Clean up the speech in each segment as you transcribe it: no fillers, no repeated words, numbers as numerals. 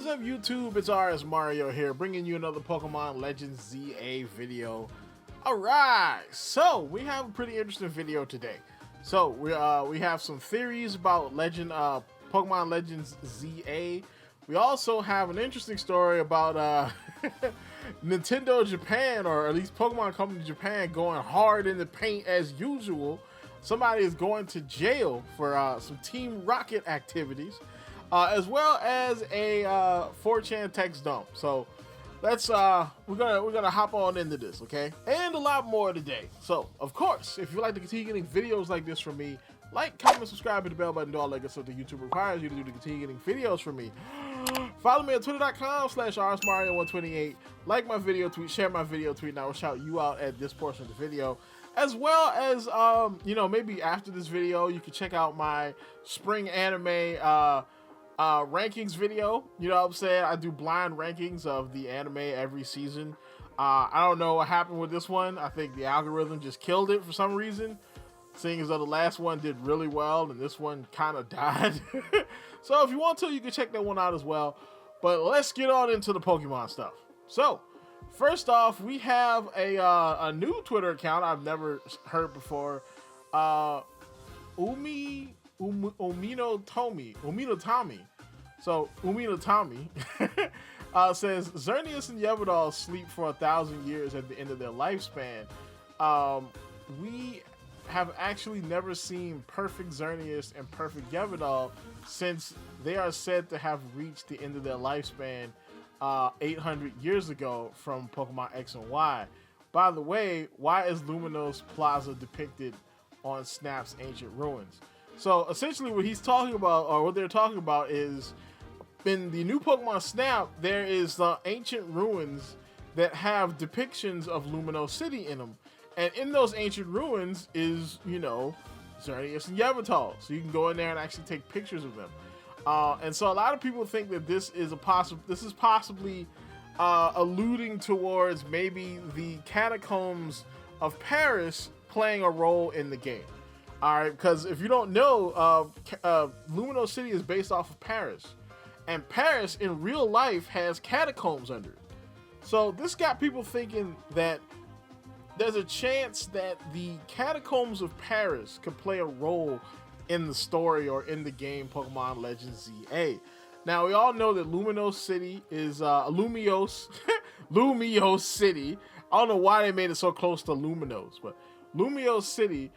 is up, YouTube? It's RSMario here, bringing you another Pokemon Legends ZA video. Alright, so we have a pretty interesting video today. So we have some theories about Pokemon Legends ZA. We also have an interesting story about Nintendo Japan, or at least Pokemon Company Japan, going hard in the paint as usual. Somebody is going to jail for some Team Rocket activities. As well as a 4chan text dump. So let's we're gonna hop on into this, okay? And a lot more today. So of course, if you'd like to continue getting videos like this from me, like, comment, subscribe, hit the bell button, do all that good stuff that YouTube requires you to do to continue getting videos from me. Follow me on twitter.com/RSMario128. Like my video tweet, share my video tweet, and I will shout you out at this portion of the video. As well as maybe after this video, you can check out my spring anime rankings video. You know what I'm saying? I do blind rankings of the anime every season. I don't know what happened with this one. I think the algorithm just killed it for some reason, seeing as though the last one did really well and this one kind of died. So if you want to, you can check that one out as well. But let's get on into the Pokemon stuff. So first off, we have a new Twitter account I've never heard before. Umino Tommy. So Umino Tommy says Xerneas and Yveltal sleep for 1,000 years at the end of their lifespan. We have actually never seen perfect Xerneas and perfect Yveltal since they are said to have reached the end of their lifespan 800 years ago from Pokemon X and Y. By the way, why is Luminos Plaza depicted on Snap's ancient ruins? So essentially what he's talking about, or what they're talking about, is in the new Pokemon Snap, there is the ancient ruins that have depictions of Luminos City in them. And in those ancient ruins is, Xerneas and Yveltal. So you can go in there and actually take pictures of them. And so a lot of people think that this is possibly alluding towards maybe the Catacombs of Paris playing a role in the game. All right, because if you don't know, Luminos City is based off of Paris, and Paris in real life has catacombs under it. So this got people thinking that there's a chance that the Catacombs of Paris could play a role in the story or in the game Pokemon Legends ZA. Now, we all know that Luminos City is Lumios City. I don't know why they made it so close to Luminos, but Lumios City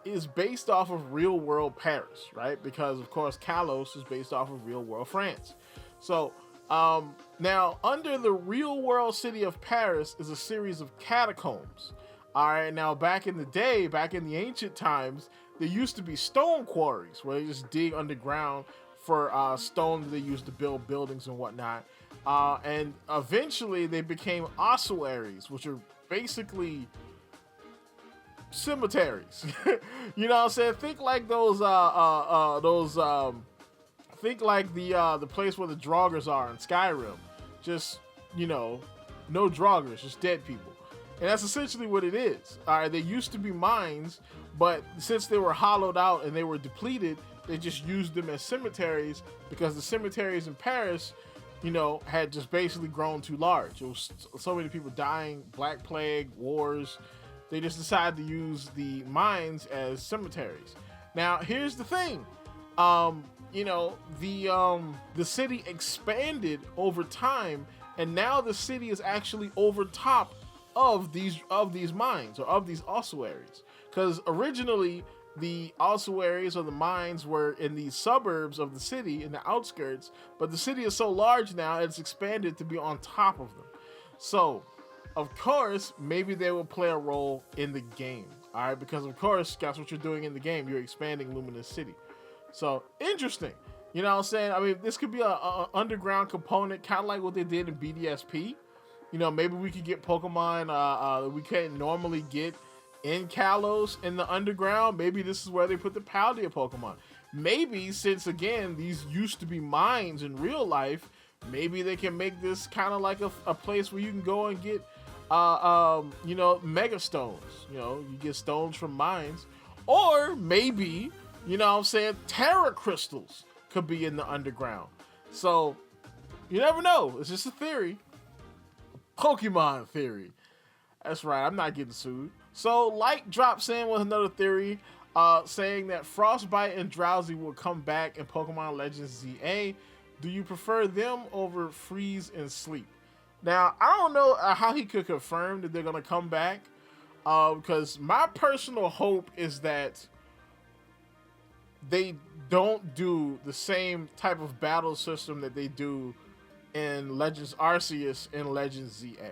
is based off of real-world Paris, right? Because, of course, Kalos is based off of real-world France. So, now, under the real-world city of Paris is a series of catacombs. All right, now, back in the day, back in the ancient times, there used to be stone quarries where they just dig underground for stone that they used to build buildings and whatnot. And eventually, they became ossuaries, which are basically cemeteries. You know what I'm saying? Think like think like the place where the Draugrs are in Skyrim. Just, no Draugrs, just dead people. And that's essentially what it is. All right, they used to be mines, but since they were hollowed out and they were depleted, they just used them as cemeteries because the cemeteries in Paris, had just basically grown too large. It was so many people dying, Black Plague, wars. They just decided to use the mines as cemeteries. Now, here's the thing. The city expanded over time, and now the city is actually over top of these mines, or of these ossuaries. Because originally, the ossuaries or the mines were in the suburbs of the city, in the outskirts, but the city is so large now, it's expanded to be on top of them. So, of course, maybe they will play a role in the game, all right? Because, of course, that's what you're doing in the game. You're expanding Luminous City. So, interesting. You know what I'm saying? I mean, this could be a underground component, kind of like what they did in BDSP. Maybe we could get Pokemon we can't normally get in Kalos in the underground. Maybe this is where they put the Paldea Pokemon. Maybe, since, again, these used to be mines in real life, maybe they can make this kind of like a place where you can go and get mega stones. You get stones from mines. Or maybe, Terra crystals could be in the underground. So You never know. It's just a theory. Pokemon theory. That's right. I'm not getting sued. So Light drops in with another theory, saying that Frostbite and Drowsy will come back in Pokemon Legends ZA. Do you prefer them over Freeze and Sleep? Now, I don't know how he could confirm that they're going to come back, because my personal hope is that they don't do the same type of battle system that they do in Legends Arceus and Legends ZA.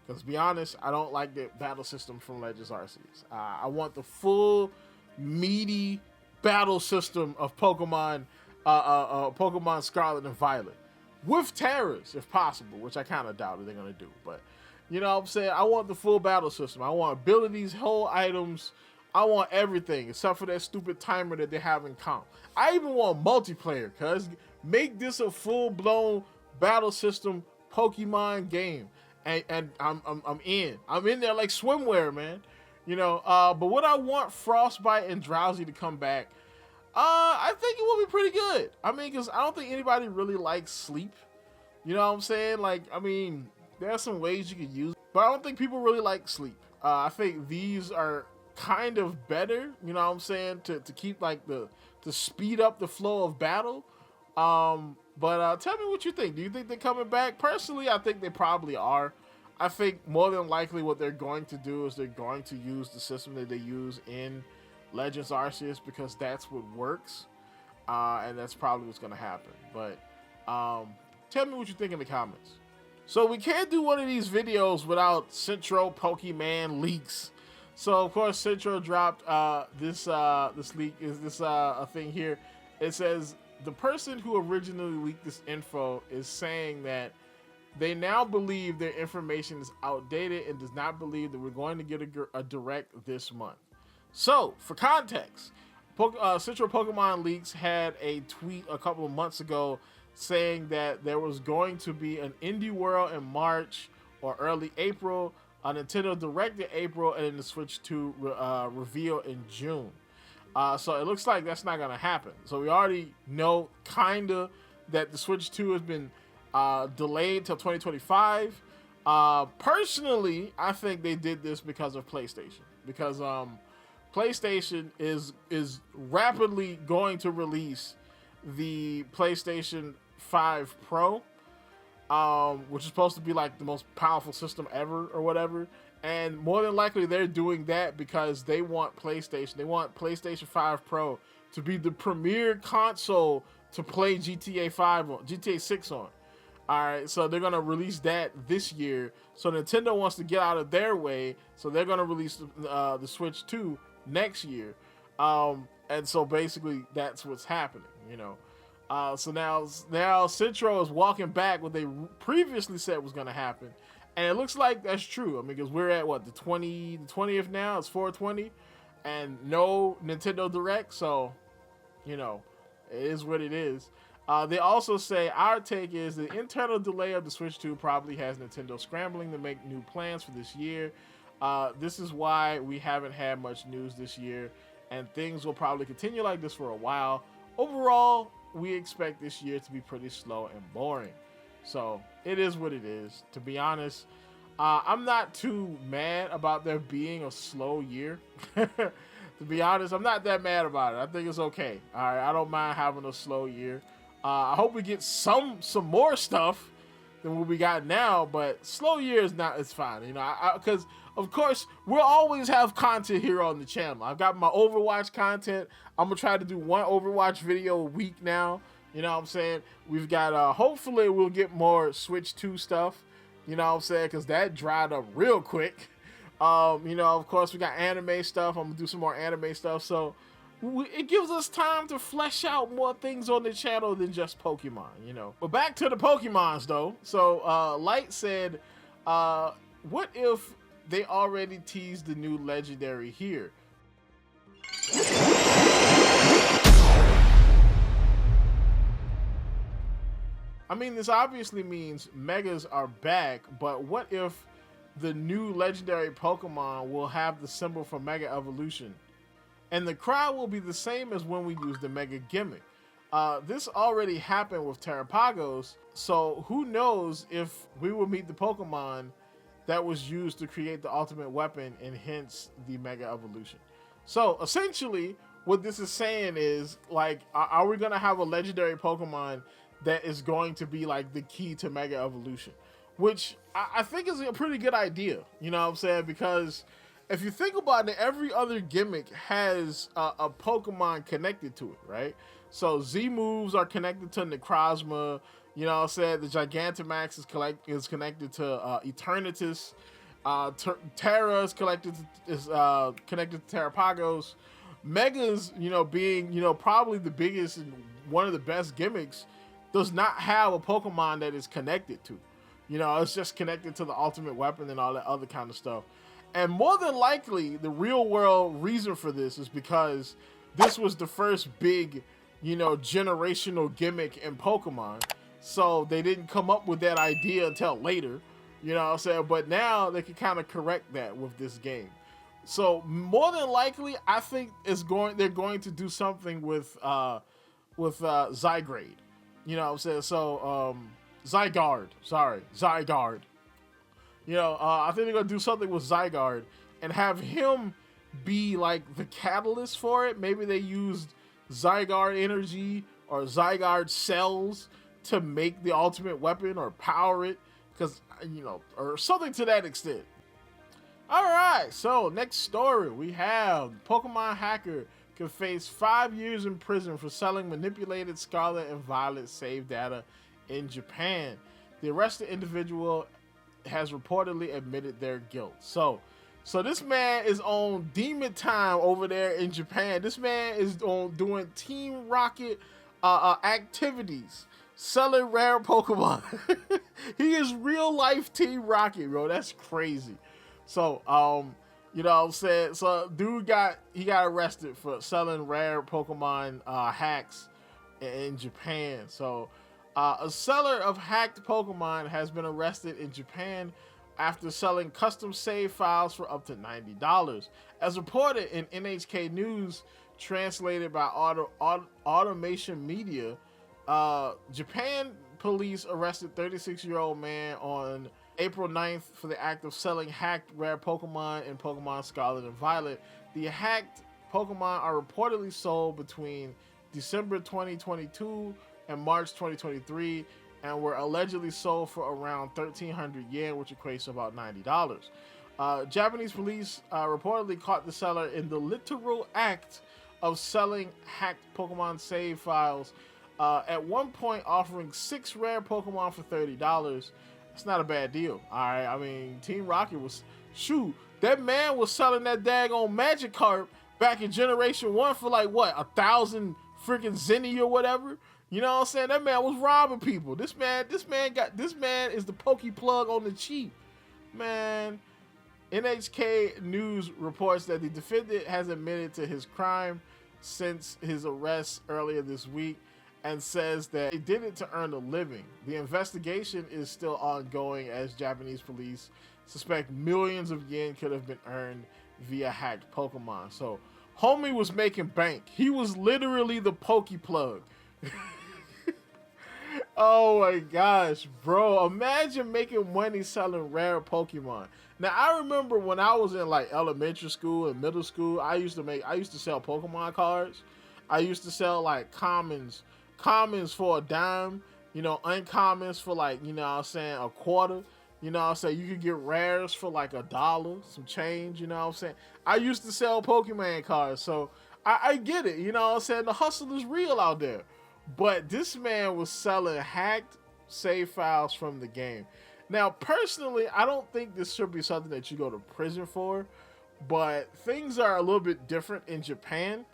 Because to be honest, I don't like the battle system from Legends Arceus. I want the full, meaty battle system of Pokemon, Pokemon Scarlet and Violet. With Terras, if possible, which I kind of doubt that they're going to do. But, you know what I'm saying? I want the full battle system. I want abilities, whole items. I want everything, except for that stupid timer that they have in comp. I even want multiplayer, cuz. Make this a full-blown battle system Pokemon game. And I'm in. I'm in there like swimwear, man. You know, but would I want Frostbite and Drowsy to come back? I think it will be pretty good. I mean, because I don't think anybody really likes Sleep. You know what I'm saying? Like, I mean, there are some ways you could use it, but I don't think people really like Sleep. I think these are kind of better, you know what I'm saying, to keep like to speed up the flow of battle. But tell me what you think. Do you think they're coming back? Personally, I think they probably are. I think more than likely what they're going to do is they're going to use the system that they use in Legends Arceus, because that's what works, and that's probably what's going to happen. But tell me what you think in the comments. So we can't do one of these videos without Centro Pokemon leaks. So of course Centro dropped this leak. Is this a thing here? It says the person who originally leaked this info is saying that they now believe their information is outdated and does not believe that we're going to get a direct this month. So, for context, Central Pokemon Leaks had a tweet a couple of months ago saying that there was going to be an Indie World in March or early April, a Nintendo Direct in April, and then the Switch 2 reveal in June. So it looks like that's not going to happen. So we already know, kinda, that the Switch 2 has been delayed till 2025. Personally, I think they did this because of PlayStation. Because PlayStation is rapidly going to release the PlayStation 5 Pro, which is supposed to be like the most powerful system ever or whatever. And more than likely they're doing that because they want PlayStation 5 Pro to be the premier console to play GTA 6 on. All right, so they're going to release that this year. So Nintendo wants to get out of their way, so they're going to release the Switch 2 next year. And so basically that's what's happening, you know. So now Centro is walking back what they previously said was going to happen. And it looks like that's true. I mean, because we're at what, the 20th now? It's 420 and no Nintendo Direct. So, you know, it is what it is. They also say our take is the internal delay of the Switch 2 probably has Nintendo scrambling to make new plans for this year. This is why we haven't had much news this year, and things will probably continue like this for a while. Overall, we expect this year to be pretty slow and boring. So it is what it is. To be honest, I'm not too mad about there being a slow year. To be honest, I'm not that mad about it. I think it's okay. All right, I don't mind having a slow year. I hope we get some more stuff than what we got now, but slow year is not. It's fine, you know. Because of course we'll always have content here on the channel. I've got my Overwatch content. I'm gonna try to do one Overwatch video a week now. You know what I'm saying? We've got, hopefully we'll get more Switch 2 stuff. You know what I'm saying? Because that dried up real quick. You know, of course, we got anime stuff. I'm going to do some more anime stuff. So it gives us time to flesh out more things on the channel than just Pokemon, you know. But back to the Pokemons, though. So Light said, what if they already teased the new legendary here? I mean, this obviously means Megas are back, but what if the new legendary Pokemon will have the symbol for Mega Evolution? And the crowd will be the same as when we use the Mega gimmick. This already happened with Terrapagos, so who knows if we will meet the Pokemon that was used to create the ultimate weapon and hence the Mega Evolution. So essentially, what this is saying is, like, are we going to have a legendary Pokemon that is going to be like the key to Mega Evolution? Which I think is a pretty good idea, you know what I'm saying? Because if you think about it, every other gimmick has a Pokemon connected to it, right? So Z moves are connected to Necrozma. You know what I'm saying? The Gigantamax is connected to Eternatus. Terra is connected to Terrapagos. Megas, being, probably the biggest and one of the best gimmicks, does not have a Pokemon that is connected to. It's just connected to the ultimate weapon and all that other kind of stuff. And more than likely, the real world reason for this is because this was the first big, generational gimmick in Pokemon. So they didn't come up with that idea until later, you know what I'm saying? But now they can kind of correct that with this game. So more than likely, I think they're going to do something with Zygrade. You know what I'm saying? So Zygarde. I think they're going to do something with Zygarde and have him be like the catalyst for it. Maybe they used Zygarde energy or Zygarde cells to make the ultimate weapon or power it, because, or something to that extent. All right, so next story we have Pokemon hacker can face 5 years in prison for selling manipulated Scarlet and Violet save data in Japan. The arrested individual has reportedly admitted their guilt. So this man is on demon time over there in Japan. This man is doing Team Rocket activities, selling rare Pokemon. He is real life Team Rocket, bro. That's crazy. So, you know what I'm saying? So dude got arrested for selling rare Pokemon hacks in Japan. So a seller of hacked Pokemon has been arrested in Japan after selling custom save files for up to $90. As reported in NHK News, translated by Automation Media, Japan police arrested 36-year-old man on April 9th for the act of selling hacked rare Pokemon in Pokemon Scarlet and Violet. The hacked Pokemon are reportedly sold between December 2022 and March 2023 and were allegedly sold for around 1,300 yen, which equates to about $90. Japanese police reportedly caught the seller in the literal act of selling hacked Pokemon save files, at one point offering 6 rare Pokemon for $30. It's not a bad deal, all right? I mean, Team Rocket was... Shoot, that man was selling that daggone Magikarp back in Generation 1 for like, what, 1,000 freaking Zenny or whatever? You know what I'm saying? That man was robbing people. This man is the pokey plug on the cheap. Man, NHK News reports that the defendant has admitted to his crime since his arrest earlier this week and says that he did it to earn a living. The investigation is still ongoing as Japanese police suspect millions of yen could have been earned via hacked Pokemon. So, homie was making bank. He was literally the pokey plug. Oh my gosh, bro. Imagine making money selling rare Pokemon. Now, I remember when I was in like elementary school and middle school, I used to sell Pokemon cards. I used to sell like commons for a dime, uncommons for like, you know what I'm saying, a quarter. You know what I'm saying? You could get rares for like $1, some change, you know what I'm saying? I used to sell Pokemon cards, so I get it, you know what I'm saying? The hustle is real out there. But this man was selling hacked save files from the game. Now, personally, I don't think this should be something that you go to prison for, but things are a little bit different in Japan.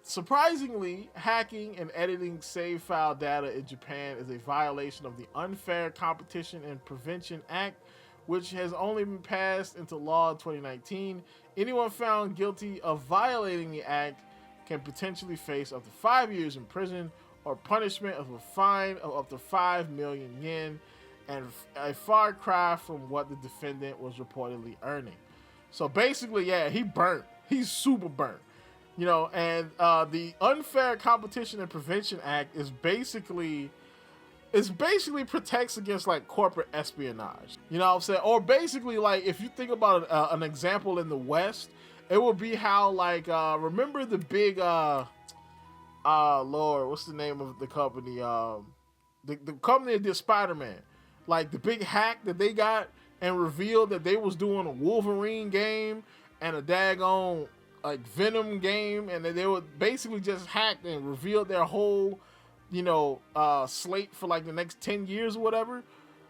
Surprisingly, hacking and editing save file data in Japan is a violation of the Unfair Competition and Prevention Act, which has only been passed into law in 2019. Anyone found guilty of violating the act can potentially face up to 5 years in prison or punishment of a fine of up to 5 million yen, and a far cry from what the defendant was reportedly earning. So basically, yeah, he burnt. He's super burnt. You know, and the Unfair Competition and Prevention Act is basically protects against like corporate espionage. You know what I'm saying? Or basically, like, if you think about an example in the West, it would be how like remember the big Lord, what's the name of the company? The company that did Spider-Man, like the big hack that they got and revealed that they was doing a Wolverine game and a daggone like Venom game, and they were basically just hacked and revealed their whole, you know, slate for like the next 10 years or whatever.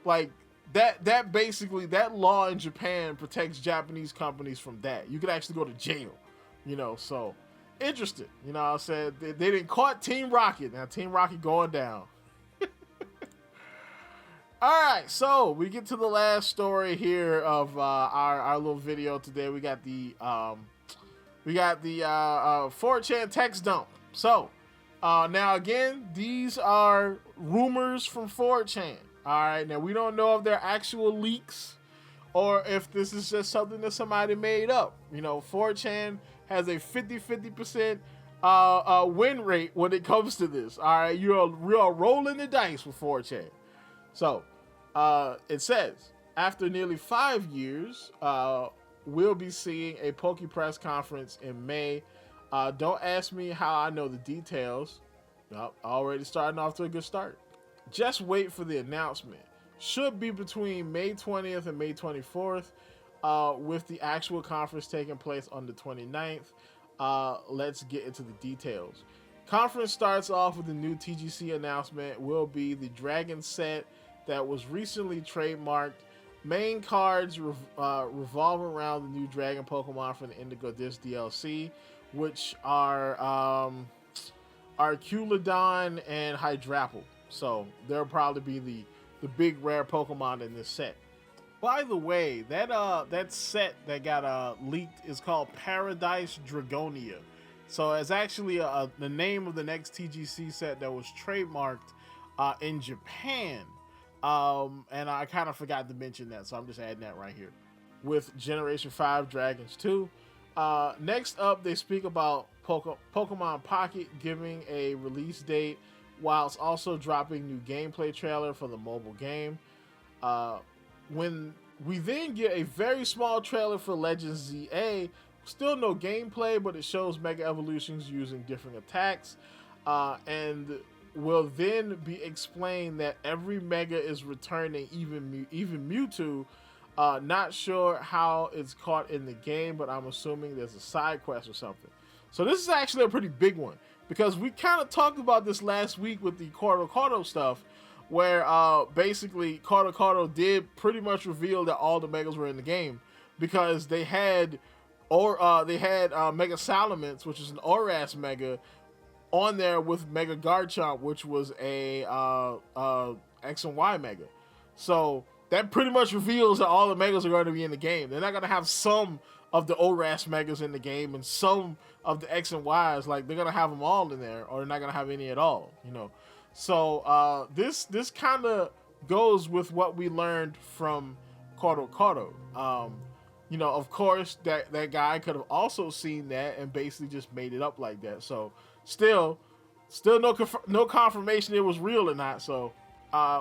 Like that basically, that law in Japan protects Japanese companies from that. You could actually go to jail, you know. So interesting, you know what I said. They didn't caught Team Rocket. Now Team Rocket going down. All right, so we get to the last story here of our little video today. We got the 4chan text dump. So now again, these are rumors from 4chan. All right, now we don't know if they're actual leaks or if this is just something that somebody made up. You know, 4chan has a 50% win rate when it comes to this. All right, you are rolling the dice with 4chan. So it says, after nearly 5 years, we'll be seeing a Poke Press conference in May. Don't ask me how I know the details. Nope, already starting off to a good start. Just wait for the announcement. Should be between May 20th and May 24th, with the actual conference taking place on the 29th. Let's get into the details. Conference starts off with the new TGC announcement. Will be the Dragon set that was recently trademarked. Main cards revolve around the new Dragon Pokemon from the Indigo Disc DLC, which are Arculodon and Hydrapple. So they'll probably be the big rare Pokemon in this set. By the way, that set that got leaked is called Paradise Dragonia. So it's actually the name of the next TGC set that was trademarked in Japan. And I kind of forgot to mention that, so I'm just adding that right here. With Generation 5 Dragons 2. Next up, they speak about Pokemon Pocket giving a release date, whilst also dropping new gameplay trailer for the mobile game. When we then get a very small trailer for Legends ZA, still no gameplay, but it shows Mega Evolutions using different attacks, and will then be explained that every Mega is returning, even Mewtwo. Not sure how it's caught in the game, but I'm assuming there's a side quest or something. So this is actually a pretty big one, because we kind of talked about this last week with the Cardo stuff, where basically Cardo did pretty much reveal that all the Megas were in the game, because they had Mega Salamence, which is an Oras Mega, on there with Mega Garchomp, which was a X and Y Mega. So that pretty much reveals that all the Megas are going to be in the game. They're not going to have some of the Oras Megas in the game and some of the X and Ys. Like, they're going to have them all in there, or they're not going to have any at all, you know. So this kind of goes with what we learned from Cardo. You know, of course, that guy could have also seen that and basically just made it up like that. So still no confirmation it was real or not. So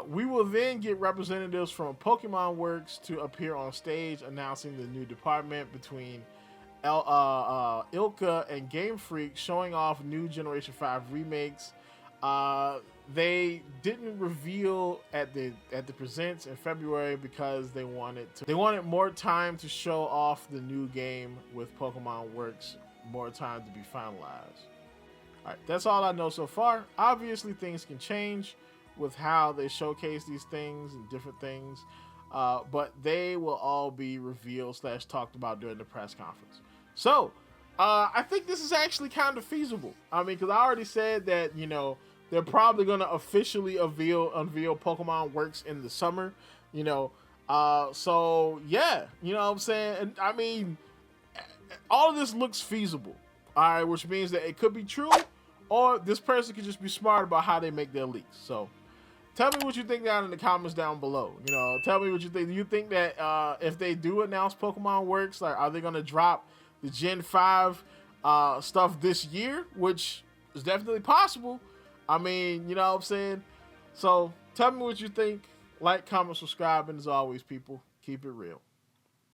we will then get representatives from Pokemon Works to appear on stage announcing the new department between Ilka and Game Freak, showing off new Generation 5 remakes. They didn't reveal at the presents in February because they wanted more time to show off the new game with Pokemon Works, more time to be finalized. All right, that's all I know so far. Obviously, things can change with how they showcase these things and different things, but they will all be revealed / talked about during the press conference. So I think this is actually kind of feasible. I mean, because I already said that, you know, they're probably going to officially unveil Pokemon Works in the summer, you know. So, yeah, you know what I'm saying? And I mean, all of this looks feasible, all right, which means that it could be true, or this person could just be smart about how they make their leaks. So, tell me what you think down in the comments down below. You know, tell me what you think. Do you think that if they do announce Pokemon Works, like, are they going to drop the Gen 5 stuff this year, which is definitely possible. I mean, you know what I'm saying? So tell me what you think. Like, comment, subscribe, and as always, people, keep it real.